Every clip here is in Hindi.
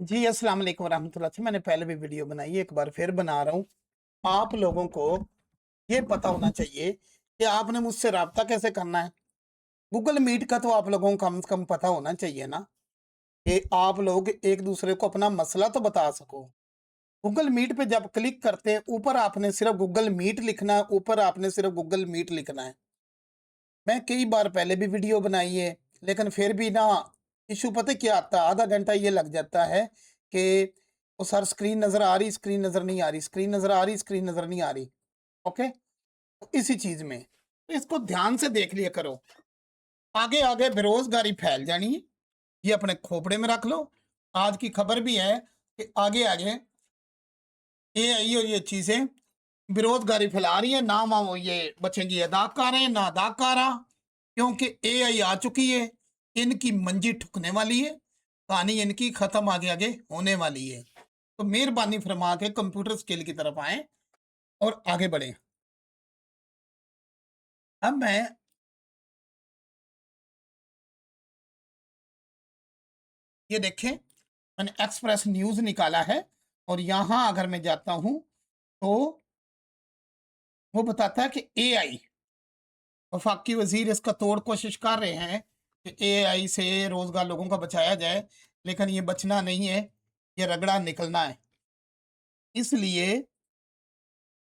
जी, अस्सलाम वालेकुम वरहमतुल्लाह। अच्छा, मैंने पहले भी वीडियो बनाई है, एक बार फिर बना रहा हूँ। आप लोगों को ये पता होना चाहिए कि आपने मुझसे राब्ता कैसे करना है। गूगल मीट का तो आप लोगों को कम से कम पता होना चाहिए ना, कि आप लोग एक-दूसरे को अपना मसला तो बता सको। गूगल मीट पे जब क्लिक करते हैं, ऊपर आपने सिर्फ़ गूगल मीट लिखना है, ऊपर आपने सिर्फ़ गूगल मीट लिखना है। मैं कई बार पहले भी वीडियो बनाई है, लेकिन फिर भी ना इशू पता है क्या आता है, आधा घंटा ये लग जाता है कि वो सर स्क्रीन नज़र आ रही, स्क्रीन नज़र नहीं आ रही, स्क्रीन नज़र आ रही, स्क्रीन नज़र नहीं आ रही। ओके? तो इसी चीज़ में, तो इसको ध्यान से देख लिया करो। आगे-आगे बेरोज़गारी फैल जानी है, ये अपने खोपड़े में रख लो। आज की खबर भी है कि आगे-आगे एआई और ये चीज़ें बेरोज़गारी फैला रही हैं, ना वो ये बचेंगी अदाकारें, ना अदाकारा, क्योंकि एआई आ चुकी है, इनकी मंजी ठुकने वाली है, कहानी इनकी ख़त्म आगे-आगे होने वाली है। तो मेहरबानी फरमा के कंप्यूटर स्किल की तरफ आएँ और आगे बढ़ें। अब मैं ये देखें, मैंने एक्सप्रेस न्यूज़ निकाला है और यहाँ अगर मैं जाता हूँ, तो वो बताता है कि एआई वफाकी वज़ीर इसका तोड़ कोशिश कर रहे हैं कि एआई से रोज़गार लोगों का बचाया जाए, लेकिन ये बचना नहीं है, ये रगड़ा निकलना है। इसलिए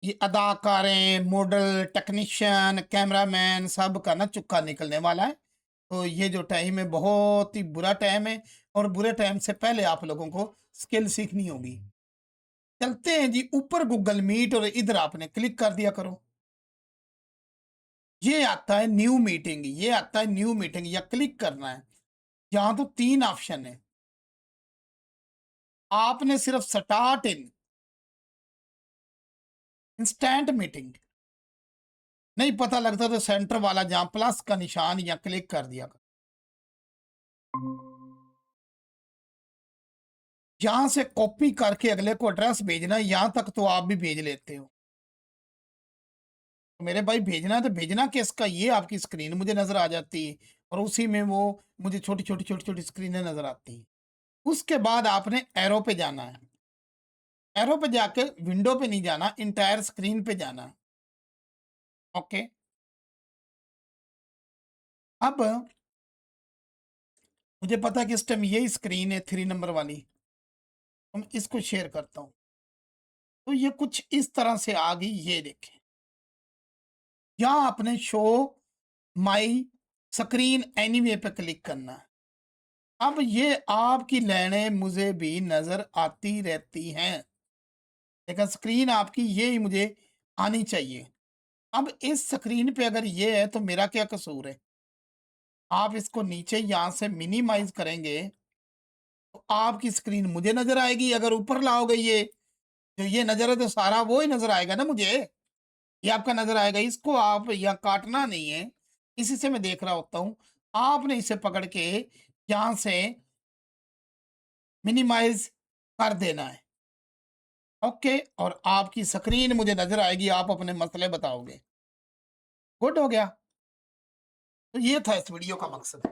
ये अदाकारें, मॉडल, टेक्नीशियन, कैमरामैन सब का ना चुक्का निकलने वाला है। तो ये जो टाइम है बहुत ही बुरा टाइम है और बुरे टाइम से पहले आप लोगों को स्किल सीखनी होगी। चलते हैं जी ऊपर गूगल मीट और इधर आपने क्लिक कर दिया करो। ये आता है न्यू मीटिंग, ये आता है न्यू मीटिंग या क्लिक करना है। यहाँ तो 3 ऑप्शन है। आपने सिर्फ स्टार्ट इन इंस्टेंट मीटिंग नहीं पता लगता तो सेंटर वाला जहाँ प्लस का निशान या क्लिक कर दिया करो। यहाँ से कॉपी करके अगले को एड्रेस भेजना है, यहाँ तक तो आप भी भेज लेते हो। तो मेरे भाई भेजना है तो भेजना किसका, ये आपकी स्क्रीन मुझे नज़र आ जाती है और उसी में वो मुझे छोटी-छोटी स्क्रीनें नज़र आती हैं। उसके बाद आपने एरो पे जाना है। एरो पे जाके विंडो पे नहीं जाना, एंटायर स्क्रीन पे जाना है। ओके? अब मुझे पता है कि इस टाइम यही स्क्रीन है 3 नंबर वाली, तो मैं इसको शेयर करता हूँ। तो ये कुछ इस तरह से आ गई, ये देखें। यहाँ आपने शो माई स्क्रीन एनीवे पे क्लिक करना है। अब ये आपकी लाइनें मुझे भी नज़र आती रहती हैं, लेकिन स्क्रीन आपकी ये ही मुझे आनी चाहिए। अब इस स्क्रीन पे अगर ये है तो मेरा क्या कसूर है? आप इसको नीचे यहाँ से मिनिमाइज़ करेंगे, तो आपकी स्क्रीन मुझे नज़र आएगी। अगर ऊपर लाओगे ये, जो ये नज़र है तो सारा वो ही नज़र आएगा ना मुझे। ये आपका नज़र आएगा, इसको आप यहाँ काटना नहीं है, इसी से मैं देख रहा होता हूँ। आपने इसे पकड़ के यहाँ से मिनिमाइज़ कर देना है, ओके? और आपकी स्क्रीन मुझे नज़र आएगी, आप अपने मसले बताओगे। गुड हो गया। तो ये था इस वीडियो का मकसद।